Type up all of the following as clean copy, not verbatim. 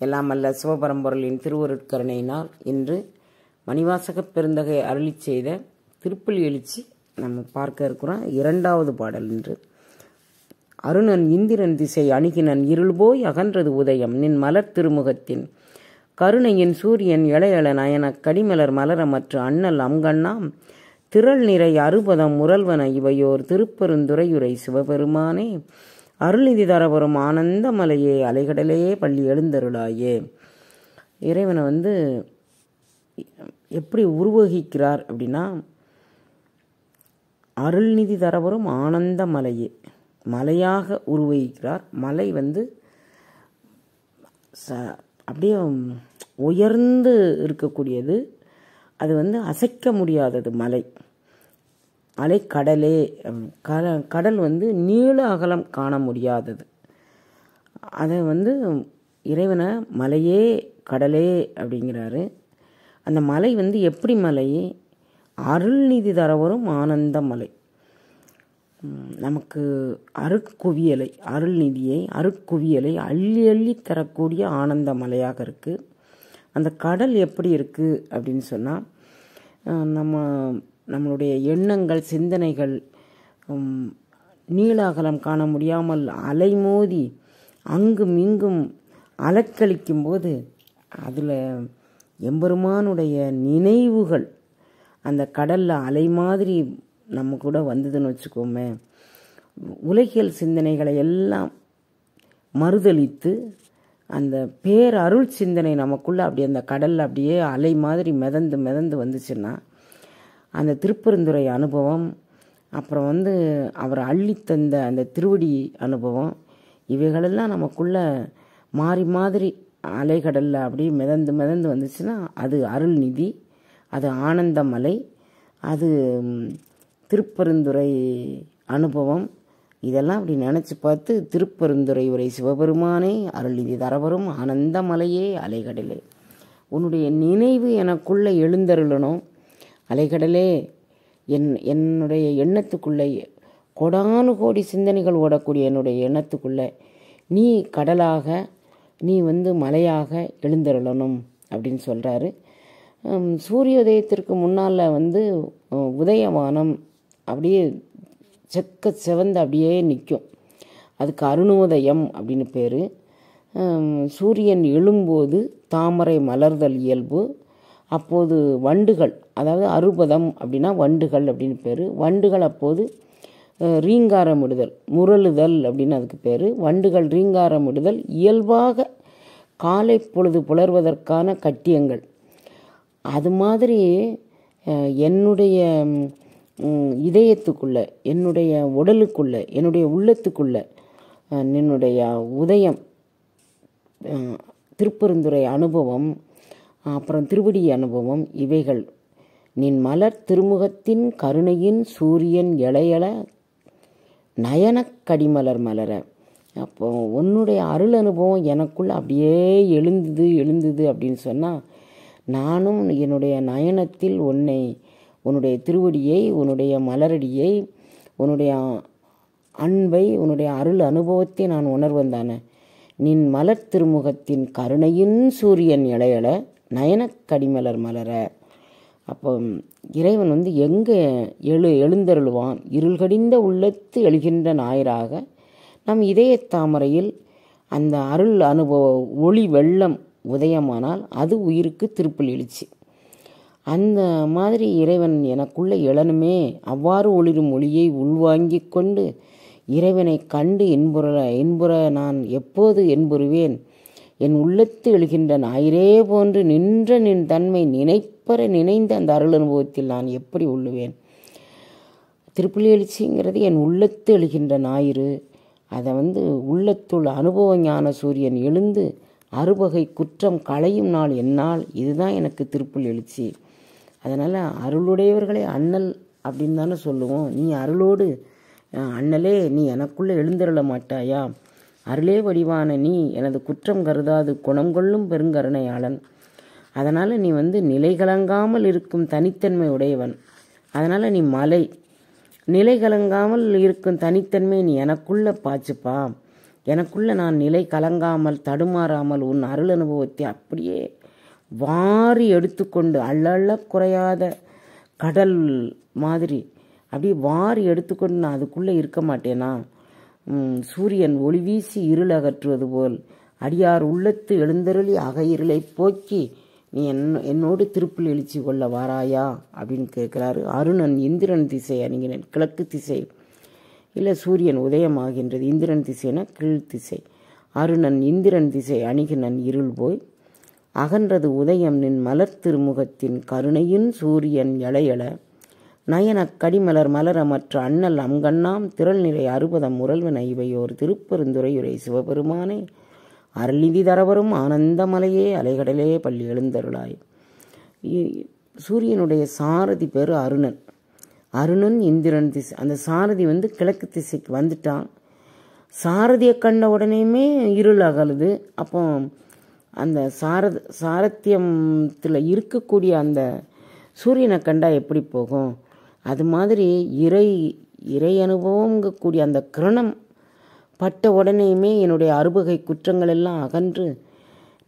எல்லாம் அல்ல சிவபரம்பொருளின் திருவருட்கருணையினால் இன்று மணிவாசகப் பெருந்தகை அருளிச் செய்த திருப்பள்ளி எழுச்சி நம்ம பார்க்க இருக்கிறோம். 2வது பாடல் இன்று. அருணன் இந்திரன் திசை அணுகினன் இருள் போய் அகன்றது உதயம் நின் மலர் திருமுகத்தின் கருணையின் சூரியன் இளையள நயன கடிமலர் மலரமற்று அண்ணல் அங்கண்ணாம் திரள் நிறை அறுபதம் முரல்வன இவையோர் திருப்பெருந்துறையுரை சிவபெருமானே அருள்நிதி தரவரும் ஆனந்த மலையே அலைகடலே பள்ளி எழுந்தருளாயே. இறைவனை எப்படி உருவகிக்கிறார் அப்படின்னா, அருள்நிதி தரவரும் ஆனந்த மலையே மலையாக உருவகிக்கிறார். மலை அப்படியே உயர்ந்து இருக்கக்கூடியது, அது அசைக்க முடியாதது மலை. மலை கடலே, கடல் நீள அகலம் காண முடியாதது. அதை இறைவனை மலையே கடலே அப்படிங்கிறாரு. அந்த மலை எப்படி மலை? அருள்நிதி தரவரும் ஆனந்த மலை. நமக்கு அருட்குவியலை, அருள்நிதியை, அருட்குவியலை அள்ளி அள்ளி தரக்கூடிய ஆனந்த மலையாக இருக்குது. அந்த கடல் எப்படி இருக்குது அப்படின்னு சொன்னால், நம்மளுடைய எண்ணங்கள் சிந்தனைகள் நீள அகலம் காண முடியாமல் அலைமோதி அங்கும் இங்கும் அலக்களிக்கும் போது அதில் எம்பெருமானுடைய நினைவுகள் அந்த கடலில் அலை மாதிரி நம்ம கூட வந்ததுன்னு வச்சுக்கோமே, உலகியல் சிந்தனைகளை எல்லாம் மறுதளித்து அந்த பேரருள் சிந்தனை நமக்குள்ளே அப்படி அந்த கடலில் அப்படியே அலை மாதிரி மிதந்து மிதந்து வந்துச்சுன்னா, அந்த திருப்பெருந்துறை அனுபவம், அப்புறம் அவர் அள்ளித்தந்த அந்த திருவடி அனுபவம், இவைகளெல்லாம் நமக்குள்ளே மாறி மாதிரி அலைகடலில் அப்படியே மிதந்து மிதந்து வந்துச்சுன்னா அது அருள்நிதி, அது ஆனந்தமலை, அது திருப்பெருந்துறை அனுபவம். இதெல்லாம் அப்படி நினச்சி பார்த்து திருப்பெருந்துறை உரை சிவபெருமானே அருள்நிதி தரவரும் ஆனந்தமலையே அலைகடலே உன்னுடைய நினைவு எனக்குள்ளே எழுந்தருளணும். அலைகடலே, என்னுடைய எண்ணத்துக்குள்ளே கோடானு கோடி சிந்தனைகள் ஓடக்கூடிய என்னுடைய எண்ணத்துக்குள்ளே நீ கடலாக, நீ மலையாக எழுந்தருளணும் அப்படின்னு சொல்கிறாரு. சூரியோதயத்திற்கு முன்னால் உதயவானம் அப்படியே செக்க செவந்து அப்படியே நிற்கும். அதுக்கு அருணோதயம் அப்படின்னு பேர். சூரியன் எழும்போது தாமரை மலர்தல் இயல்பு. அப்போது வண்டுகள், அதாவது அறுபதம் அப்படின்னா வண்டுகள் அப்படின்னு பேர். வண்டுகள் அப்போது ரீங்காரமிடுதல், முரளுதல் அப்படின்னு அதுக்கு பேர். வண்டுகள் ரீங்காரமிடுதல் இயல்பாக காலை பொழுது புலர்வதற்கான கட்டியங்கள். அது மாதிரி என்னுடைய இதயத்துக்குள்ளே, என்னுடைய உடலுக்குள்ளே, என்னுடைய உள்ளத்துக்குள்ளே என்னுடைய உதயம், திருப்பெருந்துறை அனுபவம், அப்புறம் திருவடி அனுபவம், இவைகள் நின் மலர் திருமுகத்தின் கருணையின் சூரியன் இளையள நயனக் கடிமலர் மலர. அப்போ உன்னுடைய அருள் அனுபவம் எனக்குள்ள அப்படியே எழுந்தது அப்படின்னு சொன்னால், நானும் என்னுடைய நயனத்தில் உன்னுடைய திருவடியை, உன்னுடைய மலரடியை, உன்னுடைய அன்பை, உன்னுடைய அருள் அனுபவத்தை நான் உணர்வன் தானே. நின் மலர் திருமுகத்தின் கருணையின் சூரியன் இளையள நயனக் கடிமலர் மலர. அப்போ இறைவன் எங்கே எழுந்தருளுவான்? இருள்கடிந்த உள்ளத்து எழுகின்ற ஞாயிறாக நம் இதய தாமரையில் அந்த அருள் அனுபவ ஒளி வெள்ளம் உதயமானால் அது உயிருக்கு திருப்பள்ளி எழுச்சி. அந்த மாதிரி இறைவன் எனக்குள்ளே எழனுமே. அவ்வாறு ஒளிரும் ஒளியை உள்வாங்கி கொண்டு இறைவனை கண்டு என்புற நான் எப்போது என்புருவேன்? என் உள்ளத்து எழுகின்ற ஞாயிறே போன்று நின்ற நின் தன்மை நினைப்பற நினைந்த அந்த அருள் அனுபவத்தில் நான் எப்படி உள்ளுவேன்? திருப்பள்ளி எழுச்சிங்கிறது என் உள்ளத்து எழுகின்ற ஞாயிறு. அதை உள்ளத்துள் அனுபவ ஞான சூரியன் எழுந்து அறுபகை குற்றம் களையும் நாள் என்னால். இதுதான் எனக்கு திருப்பள்ளி எழுச்சி. அதனால் அருளுடையவர்களை அண்ணல் அப்படின்னு தானே சொல்லுவோம். நீ அருளோடு அண்ணலே, நீ எனக்குள்ளே எழுந்தருள மாட்டாயா? அருளே வடிவான நீ எனது குற்றம் கருதாது குணம் கொள்ளும் பெருங்கருணையாளன். அதனால் நீ நிலை கலங்காமல் இருக்கும் தனித்தன்மை உடையவன். அதனால் நீ மலை, நிலை கலங்காமல் இருக்கும் தனித்தன்மை நீ எனக்குள்ளே பாய்ச்சுப்பா. எனக்குள்ள நான் நிலை கலங்காமல் தடுமாறாமல் உன் அருள் அனுபவத்தை அப்படியே வாரி எடுத்துக்கொண்டு அள்ள குறையாத கடல் மாதிரி அப்படியே வாரி எடுத்துக்கொண்டு நான் அதுக்குள்ளே இருக்க மாட்டேனா? சூரியன் ஒளி வீசி இருள் அகற்றுவது போல் அடியார் உள்ளத்து எழுந்தருளி அகையிருளை போக்கி நீ என்னோடு திருப்பில் எழுச்சி கொள்ள வாராயா அப்படின்னு கேட்குறாரு. அருணன் இந்திரன் திசை அணுகினன், கிழக்கு திசை இல்லை சூரியன் உதயமாகின்றது. இந்திரன் திசைனா கீழ் திசை. அருணன் இந்திரன் திசை அணுகினன் இருள் போய் அகன்றது உதயம் நின் மலர் திருமுகத்தின் கருணையின் சூரியன் எழையள நயனக் கடிமலர் மலர மற்ற அண்ணல் அங்கண்ணாம் திரள் நிறை அறுபதம் முரல்வன இவையோர் திருப்பெருந்துறையுரை சிவபெருமானே அருள்நிதி தரவரும் ஆனந்தமலையே அலைகடலே பள்ளி எழுந்தருளாய். சூரியனுடைய சாரதி பேர் அருணன். அருணன் இந்திரன் திசை. அந்த சாரதி கிழக்கு திசைக்கு வந்துட்டான். சாரதியை கண்ட உடனேயுமே இருள் அகலுது. அப்போ அந்த சாரத்தியத்தில் இருக்கக்கூடிய அந்த சூரியனை கண்டா எப்படி போகும்? அது மாதிரி இறை அனுபவங்கக்கூடிய அந்த கிரணம் பட்ட உடனேயுமே என்னுடைய அறுபகை குற்றங்கள் எல்லாம் அகன்று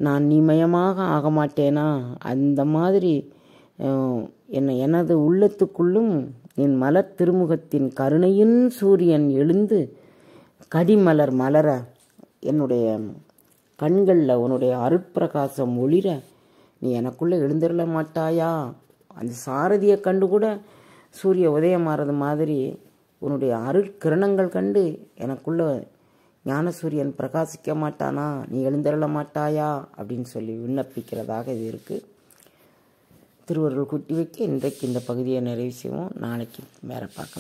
நான் நீமயமாக ஆக மாட்டேனா? அந்த மாதிரி எனது உள்ளத்துக்குள்ளும் என் மலர் திருமுகத்தின் கருணையின் சூரியன் எழுந்து கடிமலர் மலர என்னுடைய கண்களில் உன்னுடைய அருட்பிரகாசம் ஒளிர நீ எனக்குள்ளே எழுந்திருள மாட்டாயா? அந்த சாரதியை கண்டு கூட சூரிய உதயமாறது மாதிரி உன்னுடைய அருட்கிரணங்கள் கண்டு எனக்குள்ள ஞானசூரியன் பிரகாசிக்க மாட்டானா? நீ எழுந்திருள மாட்டாயா அப்படின்னு சொல்லி விண்ணப்பிக்கிறதாக இது இருக்குது. திருவருள் குட்டி வைக்க இன்றைக்கு இந்த பகுதியை நிறைவு செய்வோம். நாளைக்கு வேற பார்க்கலாம்.